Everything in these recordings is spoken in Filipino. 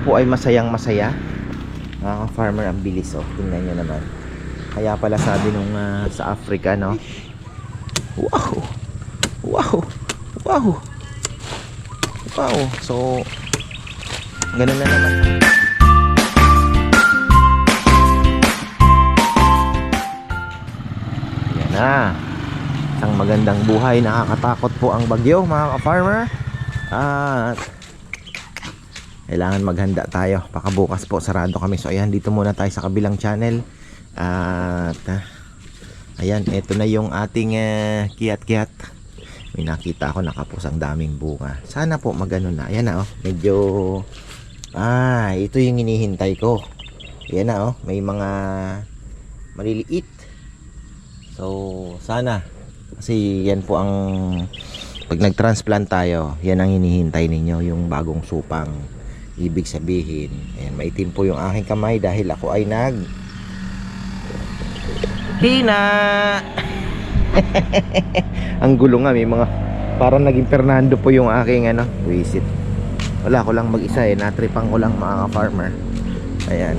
po ay masayang masaya. Mga farmer, ang bilis oh. Tingnan nyo naman. Kaya pala sabi nung sa Africa, no? Wow! Wow! Wow! Wow! So, ganun na naman. Yan na. Isang magandang buhay. Nakakatakot po ang bagyo, mga ka-farmer. At kailangan maghanda tayo. Pakabukas po, sarado kami. So ayan, dito muna tayo sa kabilang channel. At ayan, ito na yung ating kiat-kiat. May nakita ako nakapos ang daming bunga. Sana po magano na. Ayan na oh, medyo ito yung hinihintay ko. Ayan na oh, may mga maliliit. So sana, kasi yan po ang pag nag-transplant tayo, yan ang hinihintay ninyo, yung bagong supang. Ibig sabihin, ayan, maitim po yung aking kamay dahil ako ay Hina! Ang gulo nga, may mga parang naging Fernando po yung aking visit. Wala ko lang mag-isa natripang ko lang mga farmer. Ayan.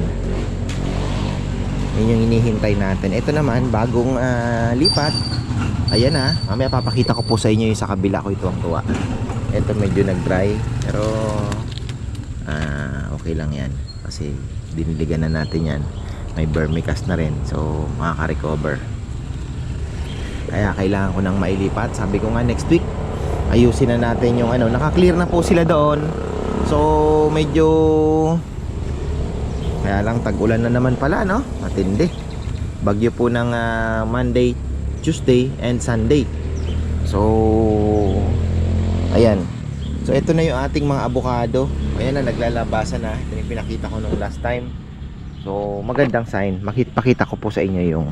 Yun yung hinihintay natin. Ito naman, bagong lipat. Ayan na, mamaya papakita ko po sa inyo yung sa kabila ko, ito ang tuwa. Ito medyo nag-dry, pero okay lang yan kasi diniligan na natin yan. May vermicast na rin, so makaka-recover. Kaya kailangan ko nang mailipat. Sabi ko nga next week ayusin na natin yung naka-clear na po sila doon. So medyo kaya lang tag-ulan na naman pala, no? Matindi. Bagyo po ng Monday, Tuesday and Sunday. So ayan. So ito na yung ating mga avocado. Ayan na, naglalabasan na. Ito yung pinakita ko nung last time. So magandang sign. Pakita ko po sa inyo yung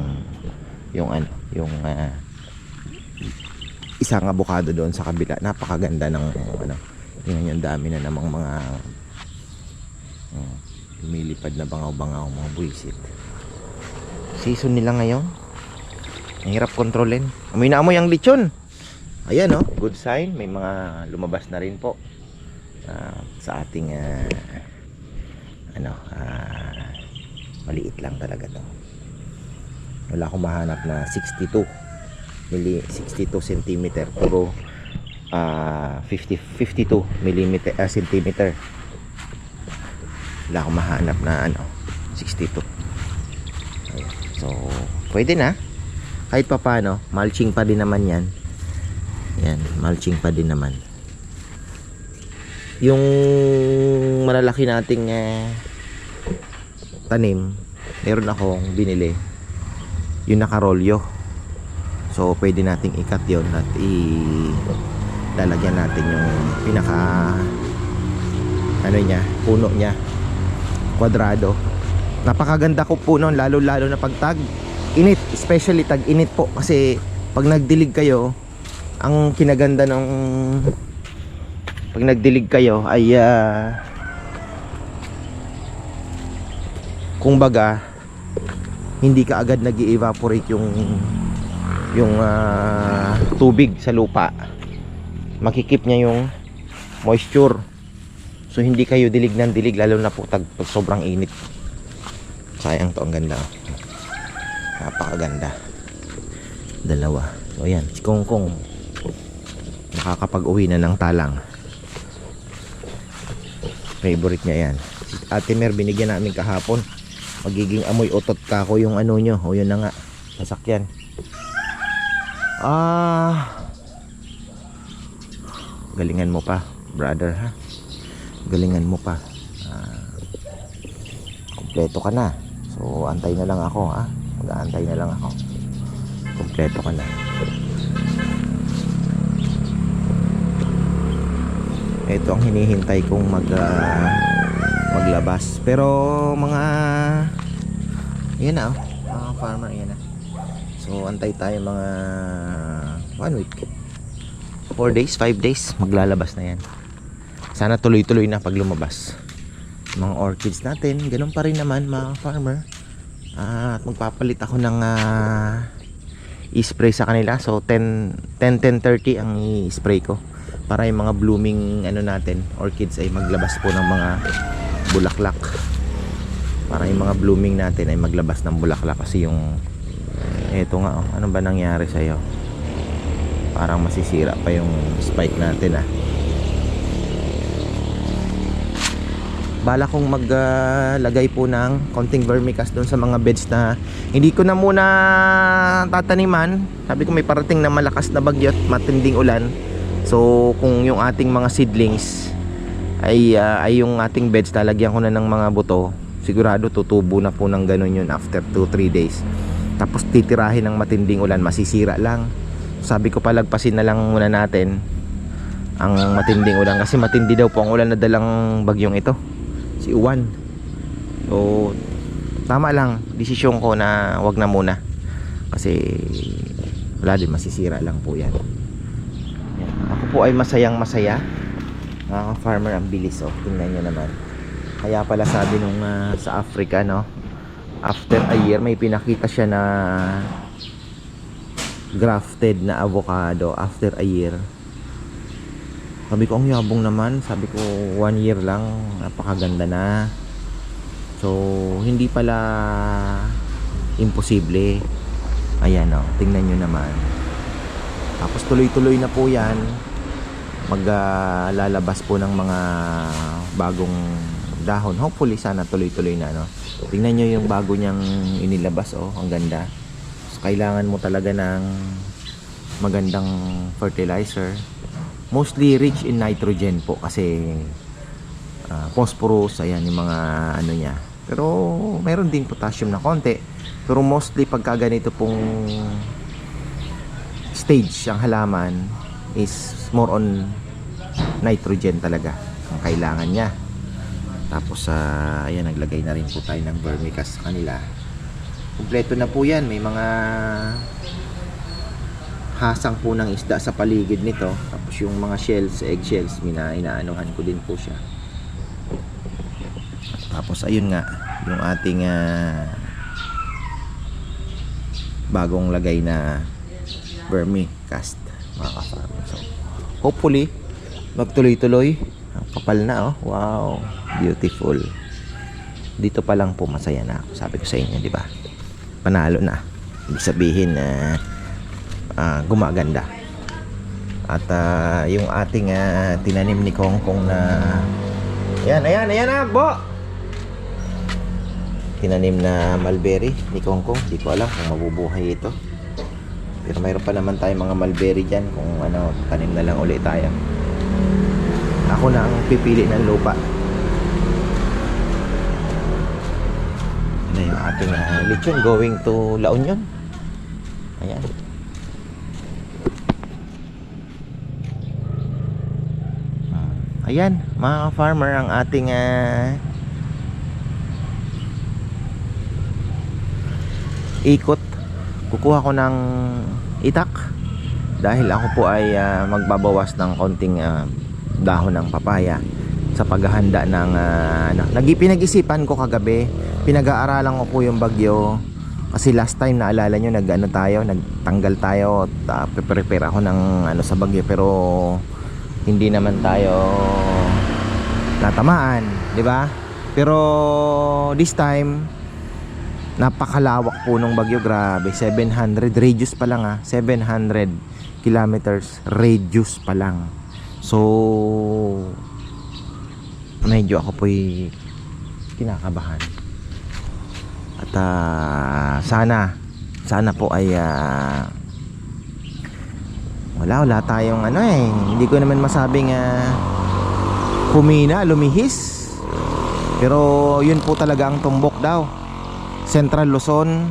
isang avocado doon sa kabila. Napakaganda ng tingnan yung dami na namang mga lumilipad na bangaw-bangaw, mga buwisit. Season nila ngayon. Ang hirap kontrolin. Amoy na amoy ang lechon. Ayan oh, good sign. May mga lumabas na rin po sa ating maliit lang talaga to. Wala akong mahanap na 62 cm, puro 52 cm. Wala akong mahanap na 62. Ayan. So pwede na kahit pa paano, mulching pa din naman yan. Yan, mulching pa din naman. Yung malalaki nating tanim, meron akong binili, yung nakarolyo. So pwede nating ikat yon at lalagyan natin yung pinaka puno niya, kwadrado. Napakaganda ko po noon, lalo na pag tag init, especially tag init po, kasi pag nagdilig kayo, ang kinaganda ng pag nagdilig kayo ay kumbaga hindi ka agad nag-evaporate yung tubig sa lupa. Makikip niya yung moisture. So hindi kayo dilig ng dilig, lalo na po pag sobrang init. Sayang to, ang ganda. Napakaganda. Dalawa. So ayan, si Kongkong nakakapag-uwi na ng talang. Favorite niya yan. Si Ate Mer, binigyan namin kahapon. Magiging amoy otot ka ko yung nyo. O yun na nga, sasakyan. Galingan mo pa, brother, ha? Galingan mo pa. Kompleto ka na. So antay na lang ako, ha? Mag-aantay na lang ako. Kompleto ka na. Ito ang hinihintay kong maglabas. Pero mga yan na mga farmer, yan na. So antay tayo mga 1 week, 4 days, 5 days, maglalabas na yan. Sana tuloy-tuloy na pag lumabas mga orchids natin. Ganun pa rin naman mga farmer. At magpapalit ako ng i-spray sa kanila. So 10-10-30 ang i-spray ko para yung mga blooming natin orchids ay maglabas po ng mga bulaklak, para yung mga blooming natin ay maglabas ng bulaklak. Kasi yung eto nga, oh, ano ba nangyari sa'yo? Parang masisira pa yung spike natin ah. Bala kong maglagay po ng konting vermicast doon sa mga beds na hindi ko na muna tataniman. Sabi ko may parating na malakas na bagyo at matinding ulan. So kung yung ating mga seedlings ay yung ating beds, lalagyan ko na ng mga buto, sigurado tutubo na po ng ganun yun after 2-3 days. Tapos titirahin ng matinding ulan, masisira lang. Sabi ko palagpasin na lang muna natin ang matinding ulan, kasi matindi daw po ang ulan na dalang bagyong ito, si Uwan. So tama lang, desisyon ko na wag na muna, kasi wala din, masisira lang po yan. Yan. Ako po ay masayang masaya, mga farmer. Ang bilis, oh, tingnan nyo naman. Kaya pala sabi nung sa Africa, no, after a year may pinakita siya na grafted na avocado after a year. Sabi ko ang yabong naman, sabi ko 1 year lang, napakaganda na. So hindi pala imposible. Ayan, oh, tingnan nyo naman. Tapos tuloy-tuloy na po yan, maglalabas po ng mga bagong dahon. Hopefully sana tuloy-tuloy na, no. Tingnan nyo yung bago niyang inilabas, oh, ang ganda. So, kailangan mo talaga ng magandang fertilizer, mostly rich in nitrogen po, kasi phosphorus, ayan yung mga ano niya. Pero meron din potassium na konti, pero mostly pagka ganito pong stage ang halaman is more on nitrogen talaga ang kailangan niya. Tapos ayan, naglagay na rin po tayo ng vermicast sa kanila. Kumpleto na po yan, may mga hasang po ng isda sa paligid nito. Tapos yung mga shells, egg shells, inaanuhan ko din po siya. Tapos ayun nga, yung ating bagong lagay na vermicast, mga ka-farmer. So hopefully magtuloy-tuloy. Ang kapal na, oh, wow, beautiful. Dito pa lang po masaya na ako. Sabi ko sa inyo, di ba? Panalo na. Ibig sabihin na gumaganda. At yung ating tinanim ni Kongkong na ayan na, bo! Tinanim na mulberry ni Kongkong. Di ko alam kung mabubuhay ito. Pero mayroon pa naman tayong mga mulberry dyan. Kung ano, tanim na lang ulit tayo. Ako na ang pipili ng lupa. Ano yung ating lechon going to La Union. Ayan. Ayan, mga farmer, ang ating ikot. Kukuha ko ng itak dahil ako po ay magbabawas ng konting dahon ng papaya sa paghahanda ng pinag-isipan ko kagabi. Pinag-aaralan ko po yung bagyo, kasi last time naalala nyo nagtanggal tayo at prepare ako ng sa bagyo, pero hindi naman tayo natamaan, di ba? Pero this time napakalawak po ng bagyo, grabe. 700 radius pa lang, 700 kilometers radius pa lang. So medyo ako po'y kinakabahan. At sana po ay wala tayong hindi ko naman masabing humina, lumihis. Pero yun po talaga ang tumbok daw. Central Luzon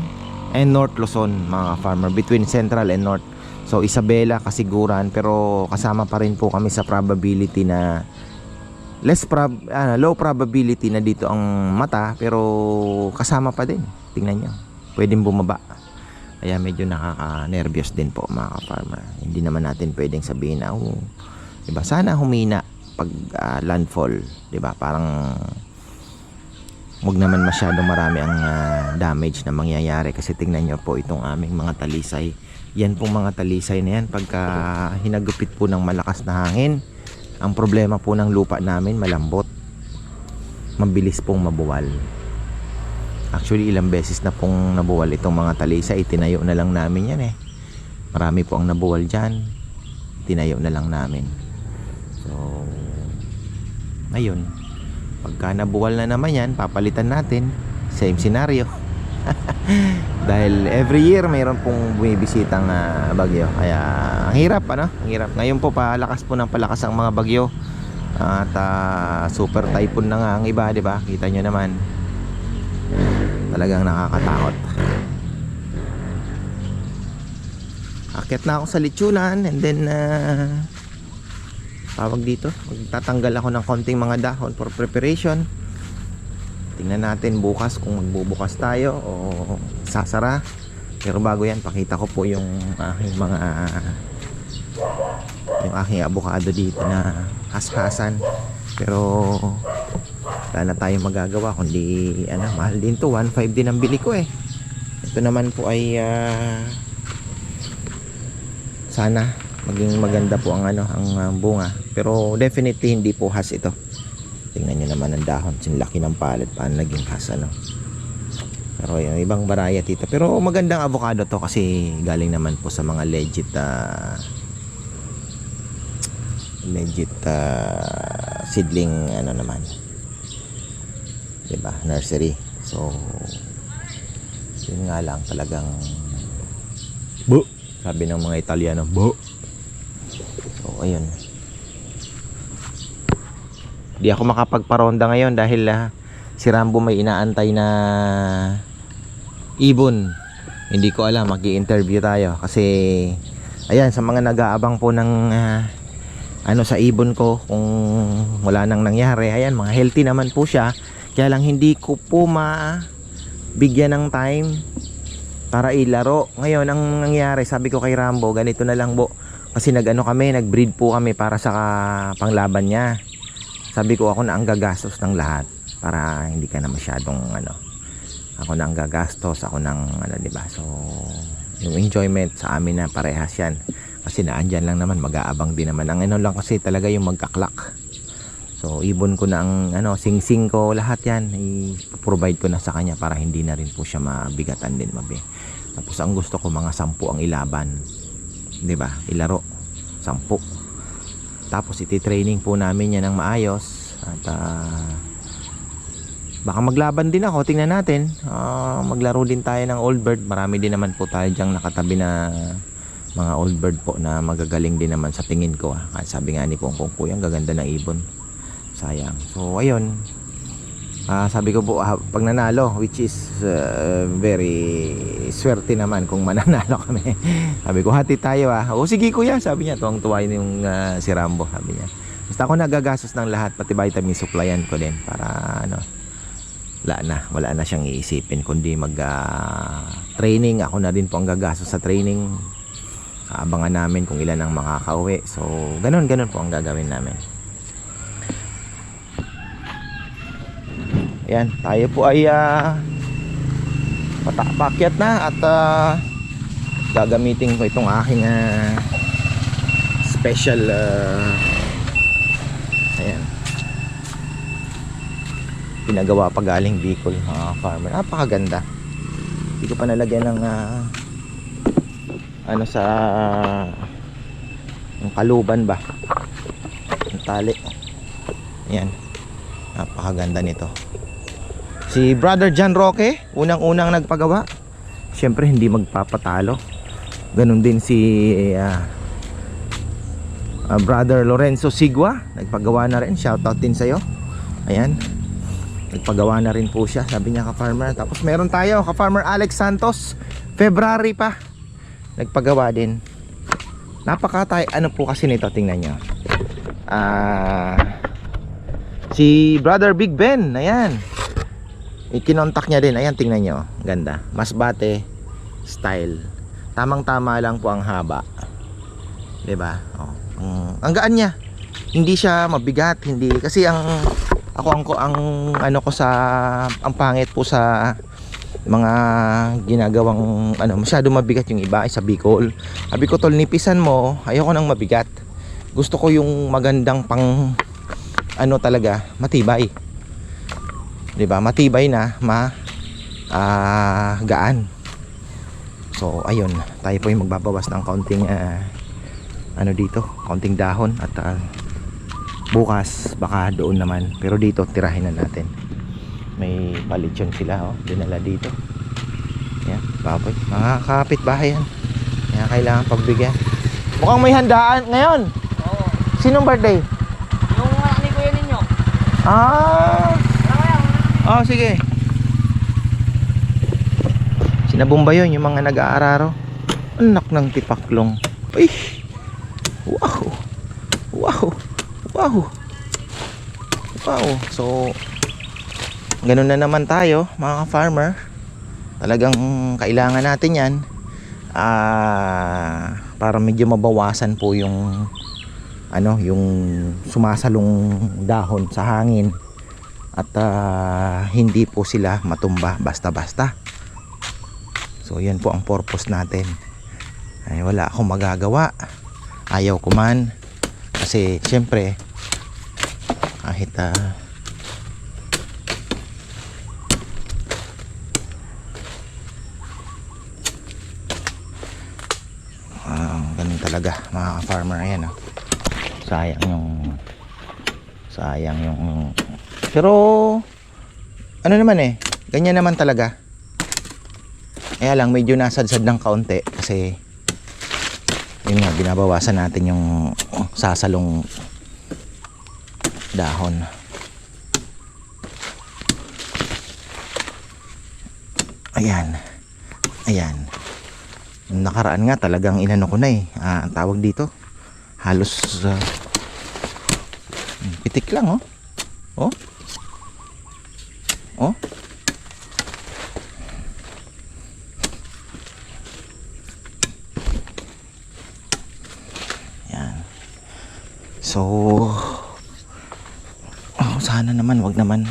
and North Luzon, mga farmer, between Central and North. So Isabela, Kasiguran, pero kasama pa rin po kami sa probability na low probability na dito ang mata, pero kasama pa din. Tingnan nyo, pwedeng bumaba. Kaya medyo nakaka-nervyos din po, mga farmer. Hindi naman natin pwedeng sabihin na diba, sana humina pag landfall, diba? Parang wag naman masyadong marami ang damage na mangyayari, kasi tingnan nyo po itong aming mga talisay. Yan pong mga talisay na yan, pagka hinagupit po ng malakas na hangin, ang problema po ng lupa namin malambot. mabilis pong mabuwal. Actually ilang beses na pong nabuwal itong mga talisa, itinayo na lang namin yan eh. Marami po ang nabuwal dyan, tinayo na lang namin. So ngayon, pagka nabuwal na naman yan, papalitan natin. Same scenario. Dahil every year mayroon pong bumibisitang bagyo. Kaya ang hirap ano? Ang hirap. Ngayon po palakas po ng palakas ang mga bagyo. At super typhoon na nga ang iba, di ba? Kita nyo naman. Talagang nakakatakot. Akyat na ako sa lechonan and then tawag dito, magtatanggal ako ng konting mga dahon for preparation. Tingnan natin bukas kung magbubukas tayo o sasara. Pero bago yan, pakita ko po yung aking avocado dito na hashasan. Pero wala na tayong magagawa kundi mahal din to. 1.5 din ang bili ko eh. Ito naman po ay sana maging maganda po ang ang bunga. Pero definitely hindi po has ito. Tingnan nyo naman ang dahon, sinlaki ng palad, paano naging has Pero yung ibang variety ito. Pero magandang avocado to kasi galing naman po sa mga legit seedling naman. Diba? Nursery. So yun nga lang talagang sabi ng mga Italiano, so ayun. Di ako makapagparonda ngayon dahil si Rambo may inaantay na ibon. Hindi ko alam, mag-i-interview tayo kasi ayan, sa mga nag-aabang po ng sa ibon ko kung wala nang nangyari, ayan, mga healthy naman po siya. Kaya lang hindi ko po bigyan ng time para ilaro. Ngayon ang nangyari, sabi ko kay Rambo, ganito na lang kasi nag-breed po kami para sa panglaban niya. Sabi ko ako na ang gagastos ng lahat para hindi ka na masyadong ako na ang gagastos, ako nang diba? So yung enjoyment sa amin na parehas yan. Kasi naandyan lang naman, mag-aabang din naman. Ang lang kasi talaga yung magkaklak. So ibon ko na ang sing-sing ko, lahat yan i-provide ko na sa kanya para hindi na rin po siya mabigatan din Tapos ang gusto ko mga 10 ang ilaban, diba? Ilaro 10. Tapos iti-training po namin yan ng maayos. At baka maglaban din ako, tingnan natin. Maglaro din tayo ng old bird. Marami din naman po tayo dyang nakatabi na mga old bird po na magagaling din naman sa tingin ko. Sabi nga ni Kung ang gaganda ng ibon. Sayang. So ayun, sabi ko po pag nanalo, which is very swerte naman kung mananalo kami. Sabi ko hati tayo o sige kuya, sabi niya, tuwang-tuwa yung si Rambo, sabi niya. Basta ako nagagastos ng lahat, pati vitamin supplyan ko din para wala na siyang iisipin kundi mag training. Ako na din po ang gagastos sa training. Abangan namin kung ilan ang makakauwi. So ganun po ang gagawin namin. Ayan, tayo po ay pakyat na at gagamitin ko itong aking special ayan, pinagawa pa galing Bicol, mga farmer. Napakaganda. Hindi ko pa nalagyan ng sa yung kaluban ba, yung tali. Ayan, napakaganda nito. Si Brother John Roque, unang-unang nagpagawa. Siyempre hindi magpapatalo. Ganun din si Brother Lorenzo Sigua, nagpagawa na rin. Shoutout din sa'yo. Ayan, nagpagawa na rin po siya, sabi niya ka-farmer. Tapos meron tayo, ka-farmer Alex Santos, February pa, nagpagawa din. Po kasi nito, tingnan nyo. Si Brother Big Ben, ayan, ikinontak niya din. Ayan, tingnan nyo, ganda. Masbate style. Tamang-tama lang po ang haba, diba? Ang gaan niya, hindi siya mabigat, hindi kasi ang pangit po sa mga ginagawang masyado mabigat yung iba ay sa Bicol. Sabi ko, tol, nipisan mo, ayoko nang mabigat. Gusto ko yung magandang talaga matibay. 'di ba? Matibay na, gaan. So ayun, tayo po yung magbabawas ng kaunting ano dito, kaunting dahon at bukas baka doon naman, pero dito tirahin na natin. May palitsyon sila, oh, dinala dito. Yan, baboy, mga kapitbahay yan. Kaya kailangan pagbigyan. Mukhang may handaan ngayon. Oo. Sinong birthday? Yung anak ni kuya ninyo. Oh, sige. Sinabumba yun, yung mga nag-aararo. Anak ng tipaklong. Ay! Wow! Wow! Wow! Wow! So, ganun na naman tayo, mga farmer. Talagang kailangan natin yan. Para medyo mabawasan po yung yung sumasalong dahon sa hangin. At hindi po sila matumba basta-basta. So yan po ang purpose natin. Ay wala akong magagawa. Ayaw ko man. Kasi syempre kahit ganun talaga mga farmer. Ayan, sayang yung pero ano naman ganyan naman talaga. Kaya lang medyo nasadsad ng kaunti kasi yun nga, binabawasan natin yung sasalong dahon. Ayan. Nakaraan nga talagang inano ko na ang tawag dito halos pitik lang. Oh. So sana naman wag naman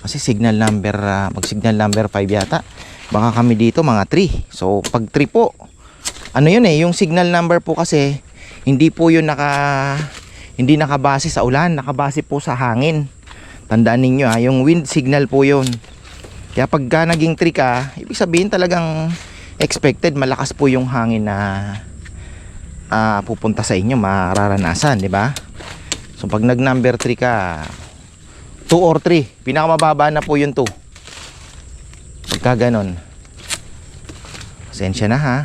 kasi signal number mag signal number 5 yata, baka kami dito mga 3. So pag 3 po ano yun yung signal number po kasi hindi po yun hindi nakabase sa ulan, nakabase po sa hangin. Tandaan ninyo yung wind signal po yun. Kaya pagka naging 3 ka, ibig sabihin talagang expected malakas po yung hangin na pupunta sa inyo, mararanasan, di ba? So pag nag number 3 ka, 2 or 3, pinakamababa na po yung 2. Pagka ganon, pasensya na ha.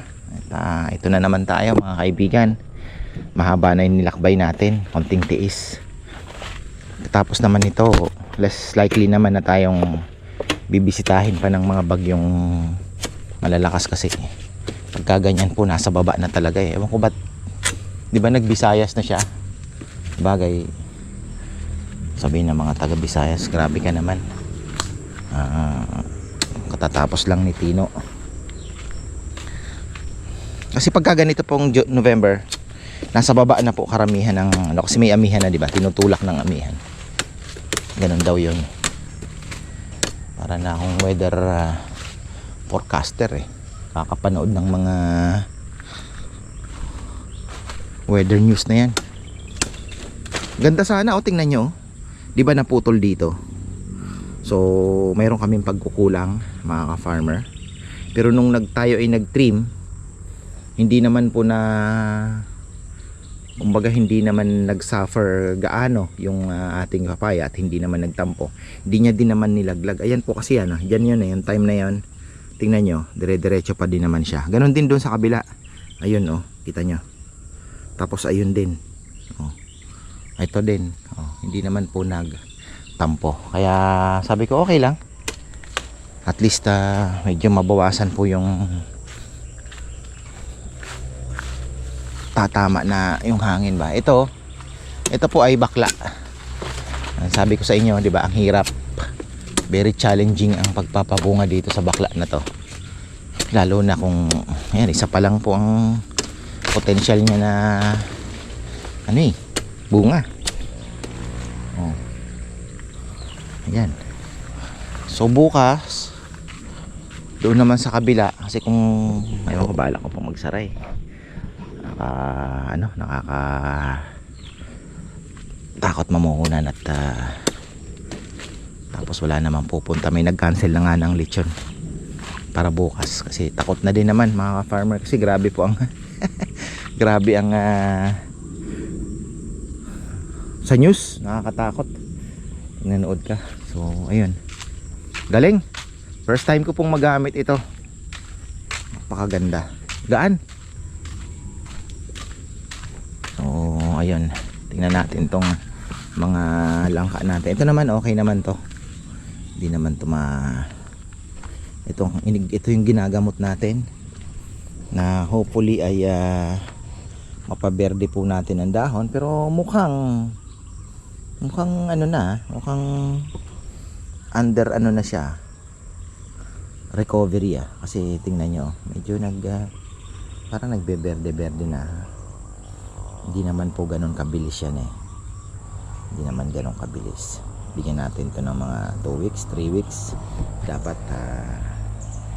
Ito na naman tayo mga kaibigan. Mahaba na yung nilakbay natin, konting tiis. Tapos naman ito, less likely naman na tayong bibisitahin pa ng mga bagyong malalakas kasi pagka ganyan po nasa baba na talaga ewan ko ba't, di ba nagbisayas na siya. Bagay, sabihin ng mga taga Visayas, grabe ka naman, katatapos lang ni Tino. Kasi pagka ganito pong November, nasa baba na po karamihan ng kasi may amihan na, di ba? Tinutulak ng amihan. Ganun daw yun. Para na akong weather forecaster kakapanood ng mga weather news na yan. Ganda sana tingnan nyo. Di ba naputol dito? So mayroon kaming pagkukulang mga ka-farmer. Pero nung tayo ay nag-trim, hindi naman po na kumbaga hindi naman nag-suffer gaano yung ating papaya at hindi naman nagtampo. Hindi niya din naman nilaglag. Ayan po kasi dyan yun yung time na yun. Tingnan nyo, dire-diretso pa din naman siya. Ganon din doon sa kabila. Ayun kita nyo. Tapos ayun din. Ito din. Hindi naman po nagtampo. Kaya sabi ko okay lang. At least medyo mabawasan po yung tatama na yung hangin ba. Ito po ay bakla. Sabi ko sa inyo, di ba, ang hirap. Very challenging ang pagpapabunga dito sa bakla na to. Lalo na kung isa pa lang po ang potential niya na bunga. Ayan. So bukas doon naman sa kabila kasi kung ayaw ko bala ko pang magsaray. Takot mamuhunan at Tapos wala namang pupunta. May nag-cancel na nga ng lechon para bukas kasi takot na din naman mga farmer kasi grabe po ang grabe ang sa news, nakakatakot. Nanood ka. So ayun, galing, first time ko pong magamit ito. Napakaganda, gaan. So ayun, tingnan natin tong mga langka natin. Ito naman okay naman to, hindi naman to ito yung ginagamot natin na hopefully ay mapaberde po natin ang dahon, pero mukhang ano na, mukhang under ano na siya, recovery kasi tingnan nyo medyo parang nagbe-berde na. Hindi naman po ganun kabilis yan hindi naman ganun kabilis. Bigyan natin to ng mga 2 weeks 3 weeks dapat.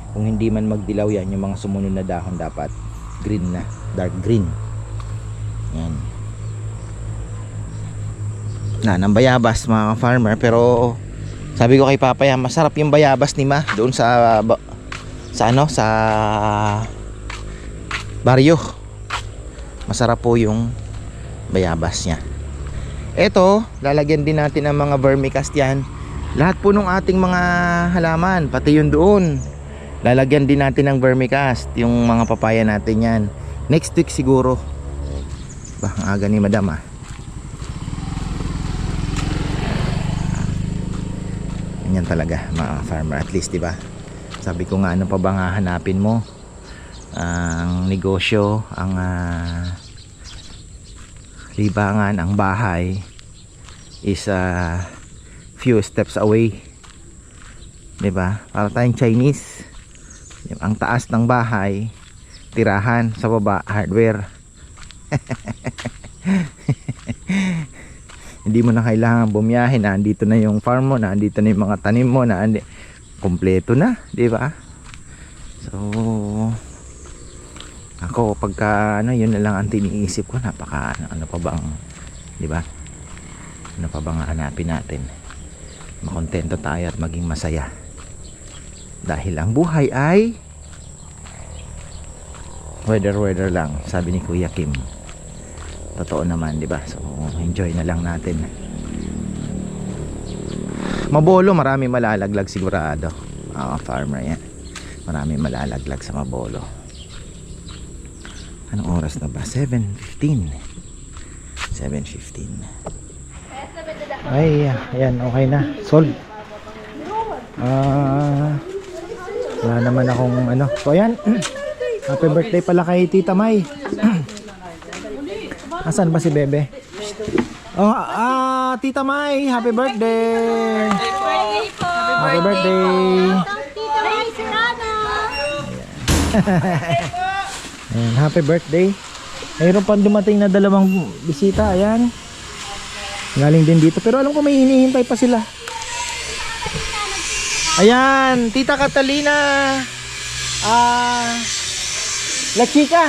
Kung hindi man magdilaw yan, yung mga sumunod na dahon dapat green na, dark green. Yan na ng bayabas mga farmer. Pero sabi ko kay Papaya, masarap yung bayabas ni Ma doon sa baryo. Masarap po yung bayabas niya. Eto, lalagyan din natin ng mga vermicast yan. Lahat po ng ating mga halaman, pati yung doon, lalagyan din natin ng vermicast. Yung mga papaya natin yan next week siguro. Ang aga ni Madam Ganyan talaga mga farmer, at least diba? Sabi ko nga, ano pa bang hahanapin mo? Ang negosyo, ang libangan, ang bahay is few steps away, diba? Para tayong Chinese, ang taas ng bahay tirahan, sa baba hardware. Hindi mo na kailangan bumiyahe, na andito na yung farm mo, na andito na yung mga tanim mo, na kompleto na, di ba? So ako pagka yun na lang ang tiniisip ko, napaka ano pa bang, di ba? Ano pa bang hanapin natin? Makontento tayo at maging masaya. Dahil ang buhay ay weather lang, sabi ni Kuya Kim. Totoo naman, di ba? So enjoy na lang natin. Mabolo, marami malalaglag sigurado. Farmer yan, marami malalaglag sa Mabolo. Anong oras na ba? 7:15. 7:15. Ay, ayan, okay na. Solve. Wala naman akong ano. So ayan, happy birthday pala kay Tita May. Asan ba si Bebe? Oh, Tita May, happy birthday. Happy birthday. Tita May Serrano. Ayan, happy birthday. Mayroon pang dumating na 2 bisita. Ayan, galing din dito, pero alam ko may hinihintay pa sila. Ayan, Tita Catalina, La Chica.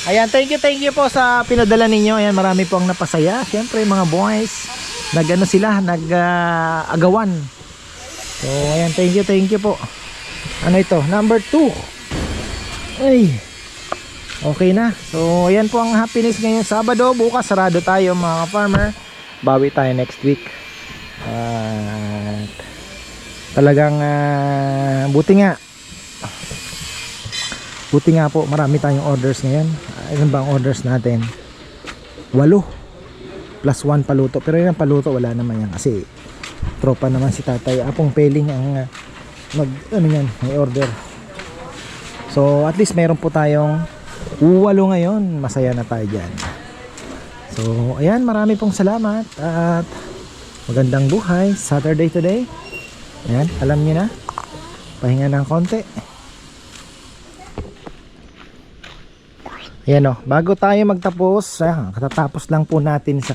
Ayan, thank you po sa pinadala ninyo. Ayan, marami po ang napasaya. Siyempre mga boys, nag-agawan. So ayan, thank you po. Ano ito? Number 2. Ay, okay na. So ayan po ang happiness ngayong Sabado. Bukas sarado tayo mga farmer. Bawi tayo next week. Talagang buti nga po, marami tayong orders ngayon. Ilan ba ang orders natin? 8 plus 1 paluto. Pero yung paluto wala naman yan kasi tropa naman si Tatay Apong Peling ang may order. So at least meron po tayong 8 ngayon. Masaya na tayo dyan. So ayan, marami pong salamat at magandang buhay. Saturday today. Ayan, alam nyo na, pahinga ng konti. Ayan o, bago tayo magtapos, katatapos lang po natin sa,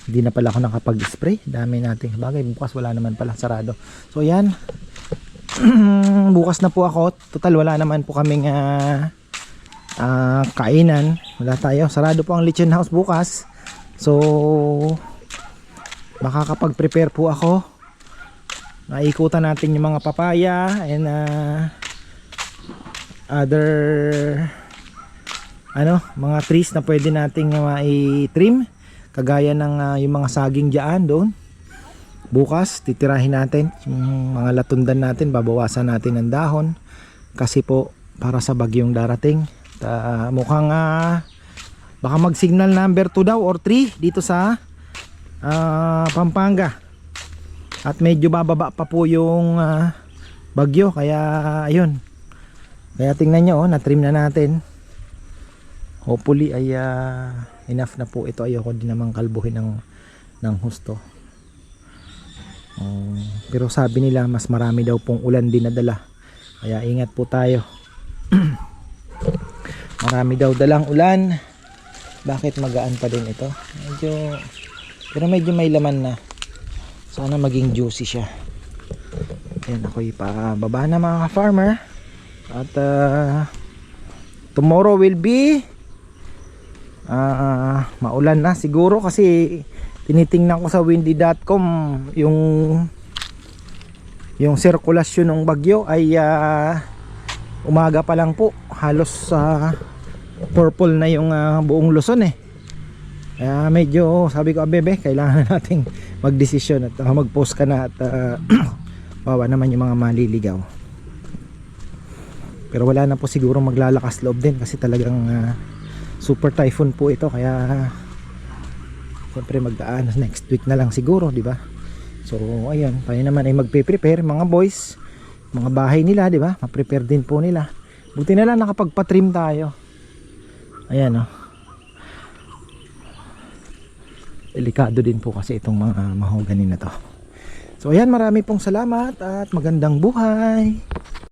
hindi na pala ako nakapag-spray, dami natin bagay, bukas wala naman pala, sarado. So ayan, bukas na po ako, total wala naman po kaming kainan, wala tayo, sarado po ang Lechon House bukas. So makakapag-prepare po ako naikutan natin yung mga papaya and other mga trees na pwede nating mai-trim, kagaya ng yung mga saging diyan doon. Bukas titirahin natin yung mga latundan natin, babawasan natin ng dahon kasi po para sa bagyong darating. Mukhang baka mag signal number 2 daw or 3 dito sa Pampanga, at medyo bababa pa po yung bagyo, kaya ayun, kaya tingnan nyo, na-trim na natin. Hopefully ay enough na po ito. Ayoko din naman kalbuhin ng husto. Pero sabi nila mas marami daw pong ulan din nadala, kaya ingat po tayo. Marami daw dalang ulan. Bakit magaan pa din ito? Pero medyo may laman na. Sana maging juicy siya. Ayan, ako ipababa na mga farmer. At tomorrow will be maulan na siguro, kasi tinitingnan ko sa windy.com yung sirkulasyon ng bagyo ay umaga pa lang po halos purple na yung buong Luzon eh. Kaya medyo sabi ko, bebe, kailangan nating magdesisyon at mag-post ka na at bawa naman yung mga maliligaw. Pero wala na po siguro maglalakas loob din kasi talagang super typhoon po ito, kaya siyempre magdaan next week na lang siguro, di ba? So ayun, tayo naman ay magpe-prepare mga boys, mga bahay nila, di ba? Ma-prepare din po nila. Buti na lang nakapagpa-trim tayo. Ayan, delikado din po kasi itong mga mahogany na to. So ayan, marami pong salamat at magandang buhay.